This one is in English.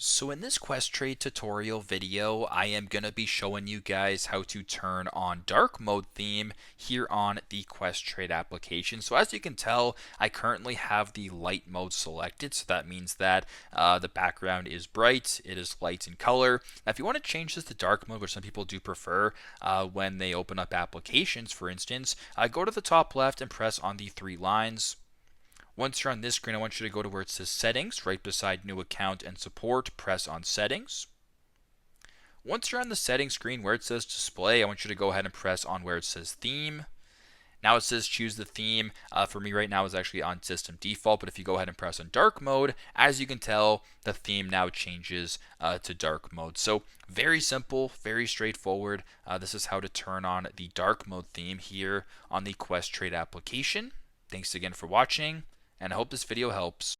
So in this Questrade tutorial video, I am going to be showing you guys how to turn on dark mode theme here on the Questrade application. So as you can tell, I currently have the light mode selected. So that means that the background is bright, it is light in color. Now, if you want to change this to dark mode, which some people do prefer when they open up applications, for instance, go to the top left and press on the three lines. Once you're on this screen, I want you to go to where it says Settings, right beside New Account and Support, press on Settings. Once you're on the Settings screen where it says Display, I want you to go ahead and press on where it says Theme. Now it says choose the theme. For me right now is actually on System Default, but if you go ahead and press on Dark Mode, as you can tell, the theme now changes to Dark Mode. So very simple, very straightforward. This is how to turn on the Dark Mode theme here on the Questrade application. Thanks again for watching, and I hope this video helps.